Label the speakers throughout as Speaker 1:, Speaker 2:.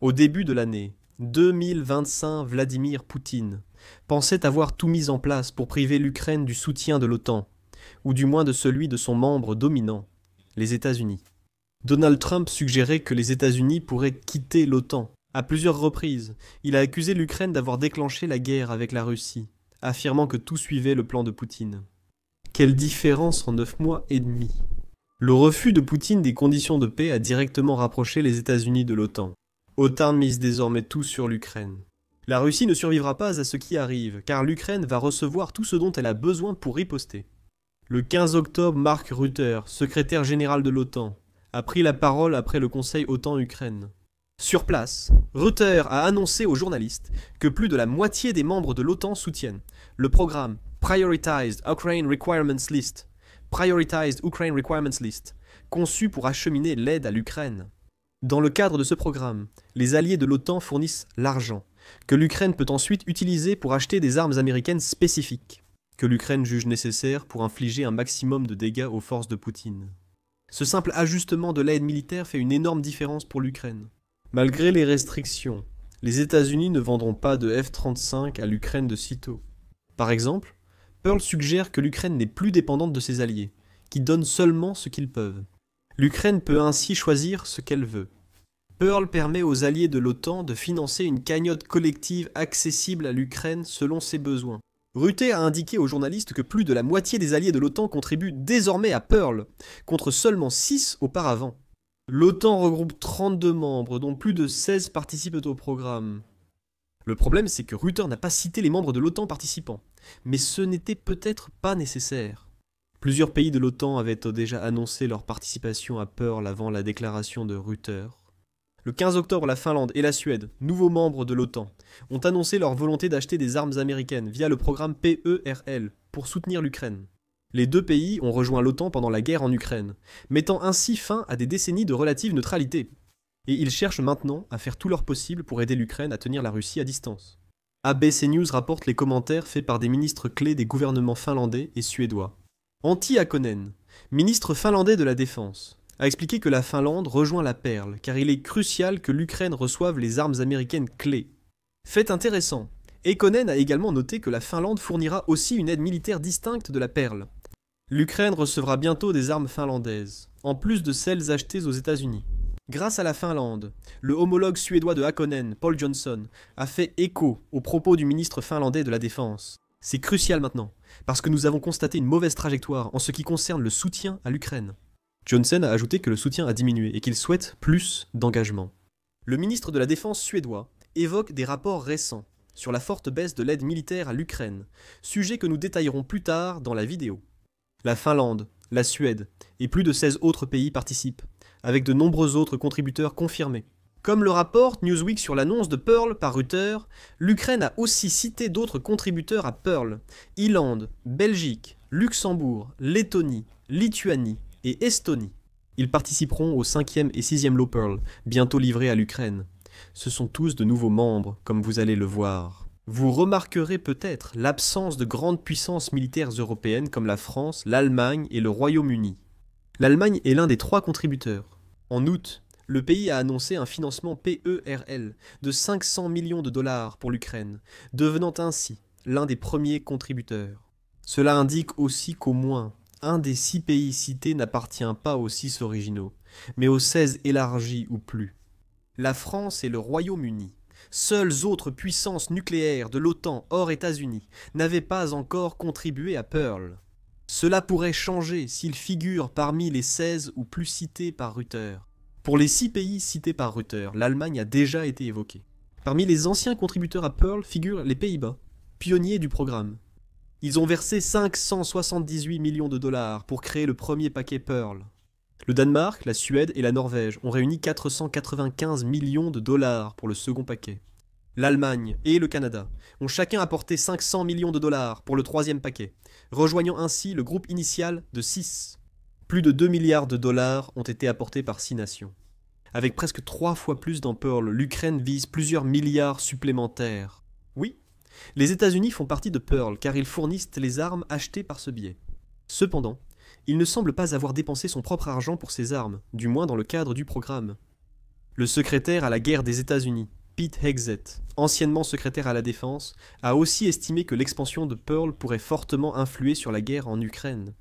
Speaker 1: Au début de l'année 2025, Vladimir Poutine pensait avoir tout mis en place pour priver l'Ukraine du soutien de l'OTAN, ou du moins de celui de son membre dominant, les États-Unis. Donald Trump suggérait que les États-Unis pourraient quitter l'OTAN. À plusieurs reprises, il a accusé l'Ukraine d'avoir déclenché la guerre avec la Russie, affirmant que tout suivait le plan de Poutine. Quelle différence en 9 mois et demi! Le refus de Poutine des conditions de paix a directement rapproché les États-Unis de l'OTAN. OTAN mise désormais tout sur l'Ukraine. La Russie ne survivra pas à ce qui arrive, car l'Ukraine va recevoir tout ce dont elle a besoin pour riposter. Le 15 octobre, Mark Rutte, secrétaire général de l'OTAN, a pris la parole après le Conseil OTAN-Ukraine. Sur place, Rutte a annoncé aux journalistes que plus de la moitié des membres de l'OTAN soutiennent le programme Prioritized Ukraine Requirements List, conçu pour acheminer l'aide à l'Ukraine. Dans le cadre de ce programme, les alliés de l'OTAN fournissent l'argent, que l'Ukraine peut ensuite utiliser pour acheter des armes américaines spécifiques, que l'Ukraine juge nécessaires pour infliger un maximum de dégâts aux forces de Poutine. Ce simple ajustement de l'aide militaire fait une énorme différence pour l'Ukraine. Malgré les restrictions, les États-Unis ne vendront pas de F-35 à l'Ukraine de sitôt. Par exemple, Pearl suggère que l'Ukraine n'est plus dépendante de ses alliés, qui donnent seulement ce qu'ils peuvent. L'Ukraine peut ainsi choisir ce qu'elle veut. Pearl permet aux alliés de l'OTAN de financer une cagnotte collective accessible à l'Ukraine selon ses besoins. Rutte a indiqué aux journalistes que plus de la moitié des alliés de l'OTAN contribuent désormais à Pearl, contre seulement 6 auparavant. L'OTAN regroupe 32 membres, dont plus de 16 participent au programme. Le problème, c'est que Rutte n'a pas cité les membres de l'OTAN participants, mais ce n'était peut-être pas nécessaire. Plusieurs pays de l'OTAN avaient déjà annoncé leur participation à Pearl avant la déclaration de Rutte. Le 15 octobre, la Finlande et la Suède, nouveaux membres de l'OTAN, ont annoncé leur volonté d'acheter des armes américaines via le programme PERL pour soutenir l'Ukraine. Les deux pays ont rejoint l'OTAN pendant la guerre en Ukraine, mettant ainsi fin à des décennies de relative neutralité. Et ils cherchent maintenant à faire tout leur possible pour aider l'Ukraine à tenir la Russie à distance. ABC News rapporte les commentaires faits par des ministres clés des gouvernements finlandais et suédois. Antti Ikonen, ministre finlandais de la Défense, a expliqué que la Finlande rejoint la Perle car il est crucial que l'Ukraine reçoive les armes américaines clés. Fait intéressant, Ikonen a également noté que la Finlande fournira aussi une aide militaire distincte de la Perle. L'Ukraine recevra bientôt des armes finlandaises, en plus de celles achetées aux États-Unis. Grâce à la Finlande, le homologue suédois de Ikonen, Paul Johnson, a fait écho aux propos du ministre finlandais de la Défense. C'est crucial maintenant, parce que nous avons constaté une mauvaise trajectoire en ce qui concerne le soutien à l'Ukraine. Johnson a ajouté que le soutien a diminué et qu'il souhaite plus d'engagement. Le ministre de la Défense suédois évoque des rapports récents sur la forte baisse de l'aide militaire à l'Ukraine, sujet que nous détaillerons plus tard dans la vidéo. La Finlande, la Suède et plus de 16 autres pays participent, avec de nombreux autres contributeurs confirmés. Comme le rapporte Newsweek sur l'annonce de Pearl par Rutte, l'Ukraine a aussi cité d'autres contributeurs à Pearl: Irlande, Belgique, Luxembourg, Lettonie, Lituanie et Estonie. Ils participeront au 5e et 6e lot Pearl, bientôt livrés à l'Ukraine. Ce sont tous de nouveaux membres, comme vous allez le voir. Vous remarquerez peut-être l'absence de grandes puissances militaires européennes comme la France, l'Allemagne et le Royaume-Uni. L'Allemagne est l'un des 3 contributeurs. En août, le pays a annoncé un financement PERL de 500 millions de dollars pour l'Ukraine, devenant ainsi l'un des premiers contributeurs. Cela indique aussi qu'au moins un des 6 pays cités n'appartient pas aux 6 originaux, mais aux 16 élargis ou plus. La France et le Royaume-Uni, seules autres puissances nucléaires de l'OTAN hors États-Unis, n'avaient pas encore contribué à Pearl. Cela pourrait changer s'ils figurent parmi les 16 ou plus cités par Rutte. Pour les 6 pays cités par Rutte, l'Allemagne a déjà été évoquée. Parmi les anciens contributeurs à Pearl figurent les Pays-Bas, pionniers du programme. Ils ont versé 578 millions de dollars pour créer le premier paquet Pearl. Le Danemark, la Suède et la Norvège ont réuni 495 millions de dollars pour le second paquet. L'Allemagne et le Canada ont chacun apporté 500 millions de dollars pour le troisième paquet, rejoignant ainsi le groupe initial de 6. Plus de 2 milliards de dollars ont été apportés par 6 nations. Avec presque 3 fois plus dans Pearl, l'Ukraine vise plusieurs milliards supplémentaires. Oui, les États-Unis font partie de Pearl car ils fournissent les armes achetées par ce biais. Cependant, il ne semble pas avoir dépensé son propre argent pour ces armes, du moins dans le cadre du programme. Le secrétaire à la guerre des États-Unis, Pete Hegseth, anciennement secrétaire à la défense, a aussi estimé que l'expansion de Pearl pourrait fortement influer sur la guerre en Ukraine.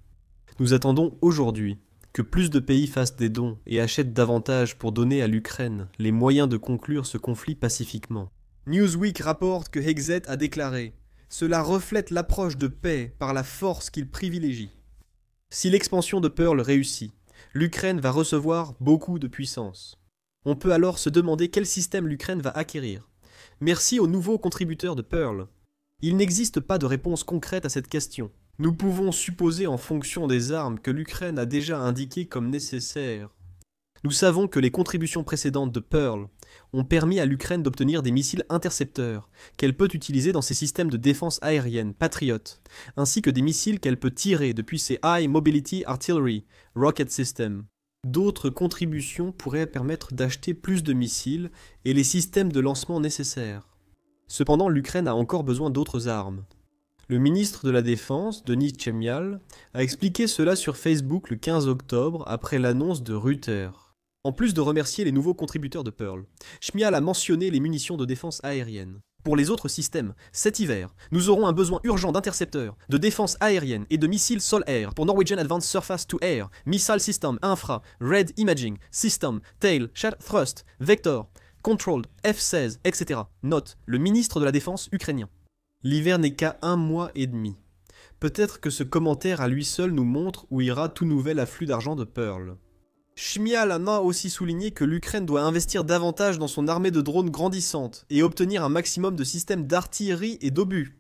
Speaker 1: Nous attendons aujourd'hui que plus de pays fassent des dons et achètent davantage pour donner à l'Ukraine les moyens de conclure ce conflit pacifiquement. Newsweek rapporte que Hegseth a déclaré « Cela reflète l'approche de paix par la force qu'il privilégie. Si l'expansion de Pearl réussit, l'Ukraine va recevoir beaucoup de puissance. On peut alors se demander quel système l'Ukraine va acquérir. Merci aux nouveaux contributeurs de Pearl. Il n'existe pas de réponse concrète à cette question. Nous pouvons supposer en fonction des armes que l'Ukraine a déjà indiquées comme nécessaires. Nous savons que les contributions précédentes de Pearl ont permis à l'Ukraine d'obtenir des missiles intercepteurs qu'elle peut utiliser dans ses systèmes de défense aérienne Patriot, ainsi que des missiles qu'elle peut tirer depuis ses High Mobility Artillery Rocket System. D'autres contributions pourraient permettre d'acheter plus de missiles et les systèmes de lancement nécessaires. Cependant, l'Ukraine a encore besoin d'autres armes. Le ministre de la Défense, Denis Chmyhal, a expliqué cela sur Facebook le 15 octobre après l'annonce de Reuters. En plus de remercier les nouveaux contributeurs de Pearl, Chmyhal a mentionné les munitions de défense aérienne. Pour les autres systèmes, cet hiver, nous aurons un besoin urgent d'intercepteurs, de défense aérienne et de missiles sol-air pour Norwegian Advanced Surface to Air, Missile System, Infra, Red Imaging, System, Tail, Shot Thrust, Vector, Controlled, F-16, etc. Note, le ministre de la Défense ukrainien. L'hiver n'est qu'à 1 mois et demi. Peut-être que ce commentaire à lui seul nous montre où ira tout nouvel afflux d'argent de Pearl. Chmyhal a aussi souligné que l'Ukraine doit investir davantage dans son armée de drones grandissante et obtenir un maximum de systèmes d'artillerie et d'obus.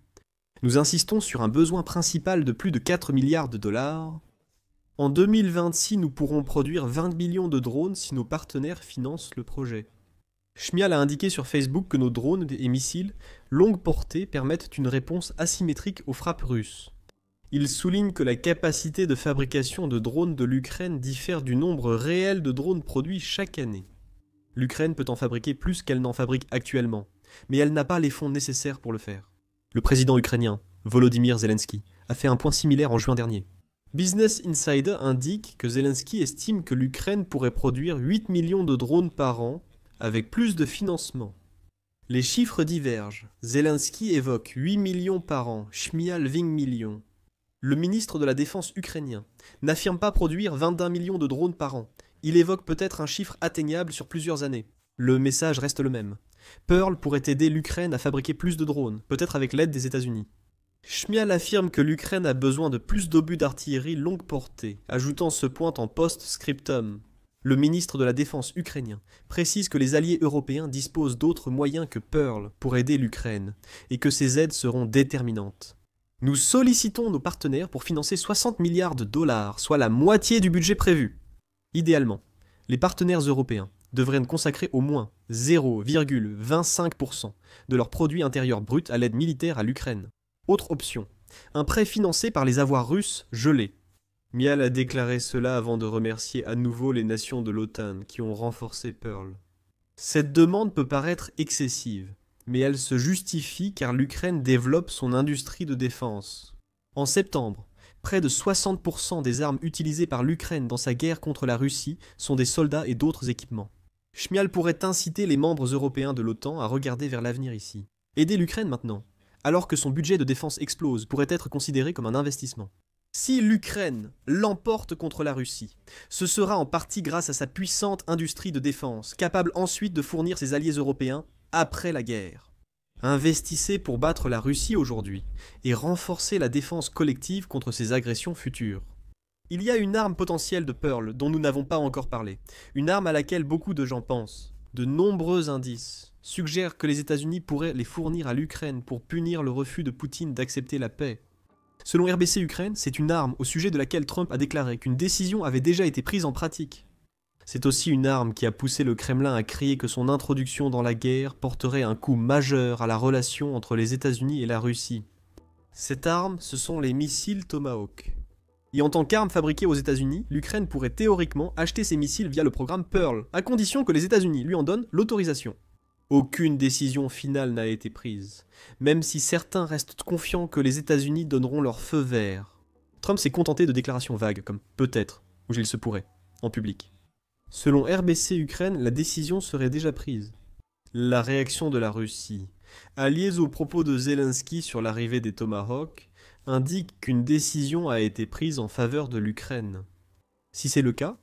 Speaker 1: Nous insistons sur un besoin principal de plus de 4 milliards de dollars. En 2026, nous pourrons produire 20 millions de drones si nos partenaires financent le projet. Chmyhal a indiqué sur Facebook que nos drones et missiles longue portée permettent une réponse asymétrique aux frappes russes. Il souligne que la capacité de fabrication de drones de l'Ukraine diffère du nombre réel de drones produits chaque année. L'Ukraine peut en fabriquer plus qu'elle n'en fabrique actuellement, mais elle n'a pas les fonds nécessaires pour le faire. Le président ukrainien, Volodymyr Zelensky, a fait un point similaire en juin dernier. Business Insider indique que Zelensky estime que l'Ukraine pourrait produire 8 millions de drones par an avec plus de financement. Les chiffres divergent. Zelensky évoque 8 millions par an, Chmyhal 20 millions. Le ministre de la Défense ukrainien n'affirme pas produire 21 millions de drones par an. Il évoque peut-être un chiffre atteignable sur plusieurs années. Le message reste le même. Pearl pourrait aider l'Ukraine à fabriquer plus de drones, peut-être avec l'aide des États-Unis. Chmyhal affirme que l'Ukraine a besoin de plus d'obus d'artillerie longue portée, ajoutant ce point en post-scriptum. Le ministre de la Défense ukrainien précise que les alliés européens disposent d'autres moyens que Pearl pour aider l'Ukraine, et que ces aides seront déterminantes. Nous sollicitons nos partenaires pour financer 60 milliards de dollars, soit la moitié du budget prévu. Idéalement, les partenaires européens devraient consacrer au moins 0,25% de leur produit intérieur brut à l'aide militaire à l'Ukraine. Autre option, un prêt financé par les avoirs russes gelés. Chmyhal a déclaré cela avant de remercier à nouveau les nations de l'OTAN qui ont renforcé Pearl. Cette demande peut paraître excessive, mais elle se justifie car l'Ukraine développe son industrie de défense. En septembre, près de 60% des armes utilisées par l'Ukraine dans sa guerre contre la Russie sont des soldats et d'autres équipements. Chmyhal pourrait inciter les membres européens de l'OTAN à regarder vers l'avenir ici. Aider l'Ukraine maintenant, alors que son budget de défense explose, pourrait être considéré comme un investissement. Si l'Ukraine l'emporte contre la Russie, ce sera en partie grâce à sa puissante industrie de défense, capable ensuite de fournir ses alliés européens après la guerre. Investissez pour battre la Russie aujourd'hui et renforcer la défense collective contre ses agressions futures. Il y a une arme potentielle de Pearl dont nous n'avons pas encore parlé, une arme à laquelle beaucoup de gens pensent. De nombreux indices suggèrent que les États-Unis pourraient les fournir à l'Ukraine pour punir le refus de Poutine d'accepter la paix. Selon RBC Ukraine, c'est une arme au sujet de laquelle Trump a déclaré qu'une décision avait déjà été prise en pratique. C'est aussi une arme qui a poussé le Kremlin à crier que son introduction dans la guerre porterait un coup majeur à la relation entre les États-Unis et la Russie. Cette arme, ce sont les missiles Tomahawk. Et en tant qu'arme fabriquée aux États-Unis, l'Ukraine pourrait théoriquement acheter ces missiles via le programme Pearl, à condition que les États-Unis lui en donnent l'autorisation. Aucune décision finale n'a été prise, même si certains restent confiants que les États-Unis donneront leur feu vert. Trump s'est contenté de déclarations vagues, comme « peut-être » ou « il se pourrait », en public. Selon RBC Ukraine, la décision serait déjà prise. La réaction de la Russie, alliée aux propos de Zelensky sur l'arrivée des Tomahawks, indique qu'une décision a été prise en faveur de l'Ukraine. Si c'est le cas,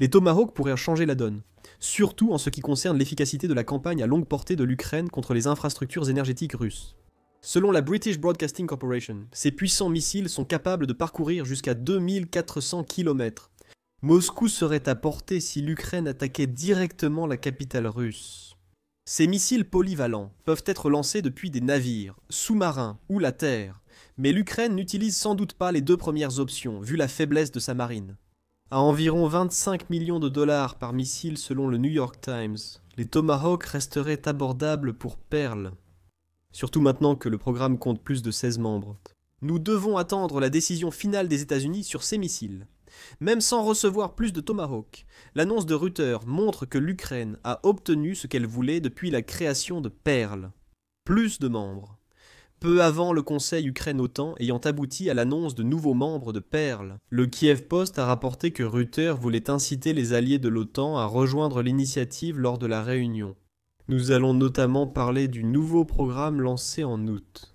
Speaker 1: les Tomahawks pourraient changer la donne, surtout en ce qui concerne l'efficacité de la campagne à longue portée de l'Ukraine contre les infrastructures énergétiques russes. Selon la British Broadcasting Corporation, ces puissants missiles sont capables de parcourir jusqu'à 2400 km. Moscou serait à portée si l'Ukraine attaquait directement la capitale russe. Ces missiles polyvalents peuvent être lancés depuis des navires, sous-marins ou la terre, mais l'Ukraine n'utilise sans doute pas les deux premières options, vu la faiblesse de sa marine. À environ 25 millions de dollars par missile selon le New York Times, les Tomahawks resteraient abordables pour Pearl. Surtout maintenant que le programme compte plus de 16 membres. Nous devons attendre la décision finale des États-Unis sur ces missiles. Même sans recevoir plus de Tomahawk, l'annonce de Reuters montre que l'Ukraine a obtenu ce qu'elle voulait depuis la création de Pearl. Plus de membres. Peu avant le Conseil Ukraine-OTAN ayant abouti à l'annonce de nouveaux membres de Pearl, le Kiev Post a rapporté que Reuters voulait inciter les alliés de l'OTAN à rejoindre l'initiative lors de la réunion. Nous allons notamment parler du nouveau programme lancé en août.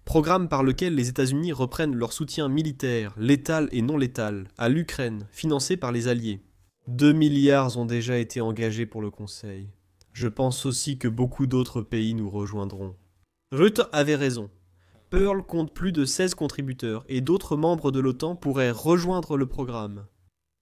Speaker 1: Programme par lequel les États-Unis reprennent leur soutien militaire, létal et non létal, à l'Ukraine, financé par les Alliés. 2 milliards ont déjà été engagés pour le Conseil. Je pense aussi que beaucoup d'autres pays nous rejoindront. Rutte avait raison. Pearl compte plus de 16 contributeurs et d'autres membres de l'OTAN pourraient rejoindre le programme.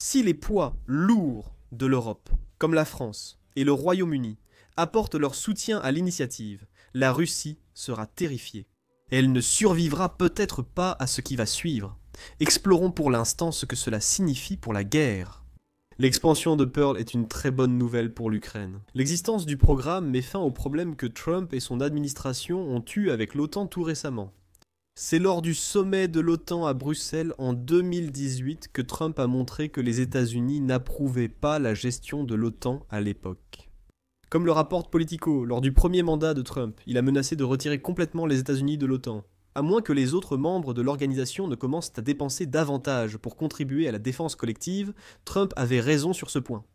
Speaker 1: Si les poids lourds de l'Europe, comme la France et le Royaume-Uni, apportent leur soutien à l'initiative, la Russie sera terrifiée. Elle ne survivra peut-être pas à ce qui va suivre. Explorons pour l'instant ce que cela signifie pour la guerre. L'expansion de Pearl est une très bonne nouvelle pour l'Ukraine. L'existence du programme met fin aux problèmes que Trump et son administration ont eus avec l'OTAN tout récemment. C'est lors du sommet de l'OTAN à Bruxelles en 2018 que Trump a montré que les États-Unis n'approuvaient pas la gestion de l'OTAN à l'époque. Comme le rapporte Politico, lors du premier mandat de Trump, il a menacé de retirer complètement les États-Unis de l'OTAN, à moins que les autres membres de l'organisation ne commencent à dépenser davantage pour contribuer à la défense collective. Trump avait raison sur ce point.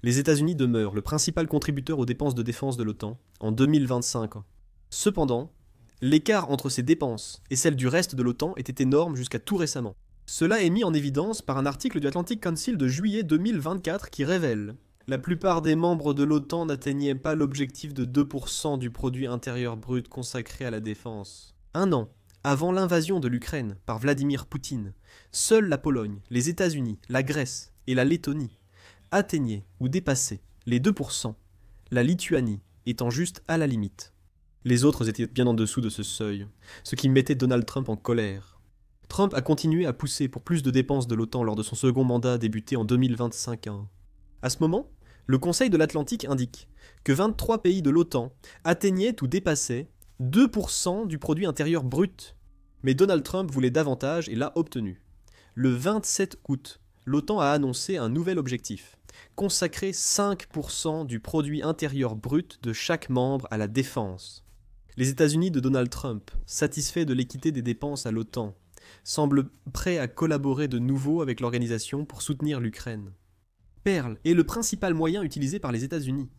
Speaker 1: Les États-Unis demeurent le principal contributeur aux dépenses de défense de l'OTAN en 2025. Cependant, l'écart entre ces dépenses et celles du reste de l'OTAN était énorme jusqu'à tout récemment. Cela est mis en évidence par un article du Atlantic Council de juillet 2024 qui révèle: la plupart des membres de l'OTAN n'atteignaient pas l'objectif de 2% du produit intérieur brut consacré à la défense. Un an avant l'invasion de l'Ukraine par Vladimir Poutine, seule la Pologne, les États-Unis, la Grèce et la Lettonie atteignaient ou dépassaient les 2%, la Lituanie étant juste à la limite. Les autres étaient bien en dessous de ce seuil, ce qui mettait Donald Trump en colère. Trump a continué à pousser pour plus de dépenses de l'OTAN lors de son second mandat débuté en 2025. À ce moment, le Conseil de l'Atlantique indique que 23 pays de l'OTAN atteignaient ou dépassaient 2% du produit intérieur brut. Mais Donald Trump voulait davantage et l'a obtenu. Le 27 août, l'OTAN a annoncé un nouvel objectif: consacrer 5% du produit intérieur brut de chaque membre à la défense. Les États-Unis de Donald Trump, satisfaits de l'équité des dépenses à l'OTAN, semblent prêts à collaborer de nouveau avec l'organisation pour soutenir l'Ukraine. Pearl est le principal moyen utilisé par les États-Unis.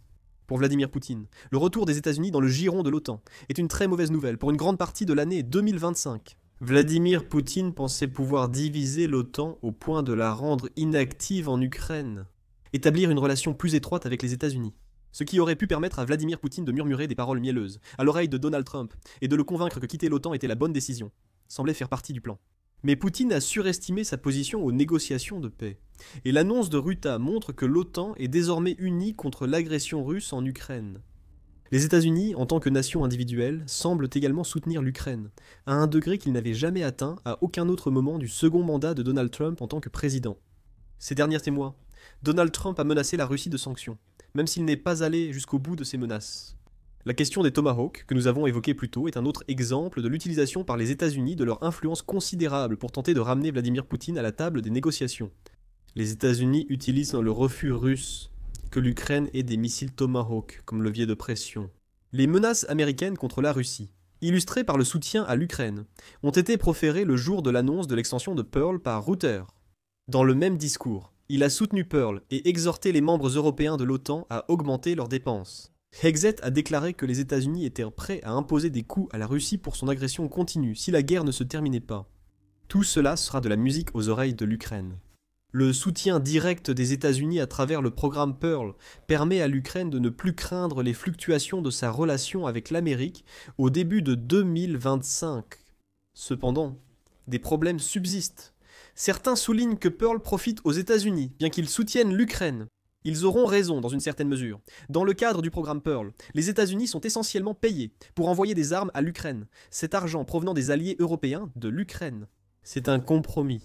Speaker 1: Pour Vladimir Poutine, le retour des États-Unis dans le giron de l'OTAN est une très mauvaise nouvelle pour une grande partie de l'année 2025. Vladimir Poutine pensait pouvoir diviser l'OTAN au point de la rendre inactive en Ukraine, établir une relation plus étroite avec les États-Unis, ce qui aurait pu permettre à Vladimir Poutine de murmurer des paroles mielleuses à l'oreille de Donald Trump et de le convaincre que quitter l'OTAN était la bonne décision, semblait faire partie du plan. Mais Poutine a surestimé sa position aux négociations de paix. Et l'annonce de Rutte montre que l'OTAN est désormais unie contre l'agression russe en Ukraine. Les États-Unis, en tant que nation individuelle, semblent également soutenir l'Ukraine, à un degré qu'ils n'avaient jamais atteint à aucun autre moment du second mandat de Donald Trump en tant que président. Ces derniers mois, Donald Trump a menacé la Russie de sanctions, même s'il n'est pas allé jusqu'au bout de ses menaces. La question des Tomahawks, que nous avons évoquée plus tôt, est un autre exemple de l'utilisation par les États-Unis de leur influence considérable pour tenter de ramener Vladimir Poutine à la table des négociations. Les États-Unis utilisent dans le refus russe que l'Ukraine ait des missiles Tomahawk comme levier de pression. Les menaces américaines contre la Russie, illustrées par le soutien à l'Ukraine, ont été proférées le jour de l'annonce de l'extension de Pearl par Reuters. Dans le même discours, Il a soutenu Pearl et exhorté les membres européens de l'OTAN à augmenter leurs dépenses. Hegseth a déclaré que les États-Unis étaient prêts à imposer des coûts à la Russie pour son agression continue si la guerre ne se terminait pas. Tout cela sera de la musique aux oreilles de l'Ukraine. Le soutien direct des États-Unis à travers le programme Pearl permet à l'Ukraine de ne plus craindre les fluctuations de sa relation avec l'Amérique au début de 2025. Cependant, des problèmes subsistent. Certains soulignent que Pearl profite aux États-Unis, bien qu'ils soutiennent l'Ukraine. Ils auront raison dans une certaine mesure. Dans le cadre du programme Pearl, les États-Unis sont essentiellement payés pour envoyer des armes à l'Ukraine, cet argent provenant des alliés européens de l'Ukraine. C'est un compromis,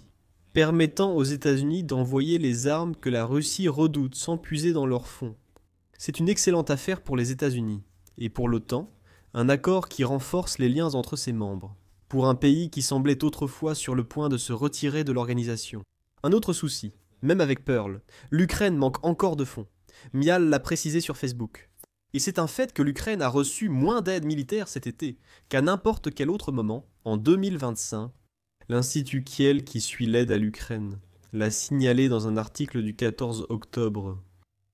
Speaker 1: permettant aux États-Unis d'envoyer les armes que la Russie redoute sans puiser dans leurs fonds. C'est une excellente affaire pour les États-Unis, et pour l'OTAN, un accord qui renforce les liens entre ses membres, pour un pays qui semblait autrefois sur le point de se retirer de l'organisation. Un autre souci, même avec Pearl, l'Ukraine manque encore de fonds. Mial l'a précisé sur Facebook. Et c'est un fait que l'Ukraine a reçu moins d'aide militaire cet été qu'à n'importe quel autre moment, en 2025. L'Institut Kiel, qui suit l'aide à l'Ukraine, l'a signalé dans un article du 14 octobre.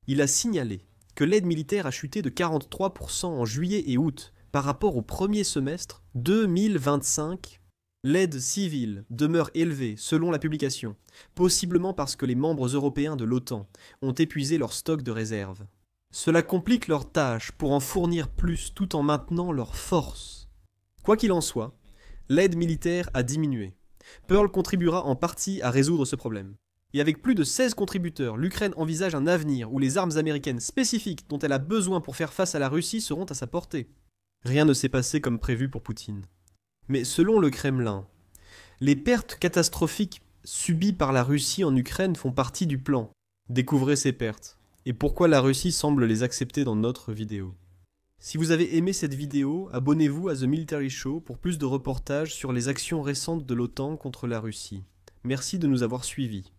Speaker 1: Il a signalé que l'aide militaire a chuté de 43% en juillet et août par rapport au premier semestre 2025. L'aide civile demeure élevée selon la publication, possiblement parce que les membres européens de l'OTAN ont épuisé leur stock de réserve. Cela complique leur tâche pour en fournir plus tout en maintenant leur force. Quoi qu'il en soit, l'aide militaire a diminué. Pearl contribuera en partie à résoudre ce problème. Et avec plus de 16 contributeurs, l'Ukraine envisage un avenir où les armes américaines spécifiques dont elle a besoin pour faire face à la Russie seront à sa portée. Rien ne s'est passé comme prévu pour Poutine. Mais selon le Kremlin, les pertes catastrophiques subies par la Russie en Ukraine font partie du plan. Découvrez ces pertes et pourquoi la Russie semble les accepter dans notre vidéo. Si vous avez aimé cette vidéo, abonnez-vous à The Military Show pour plus de reportages sur les actions récentes de l'OTAN contre la Russie. Merci de nous avoir suivis.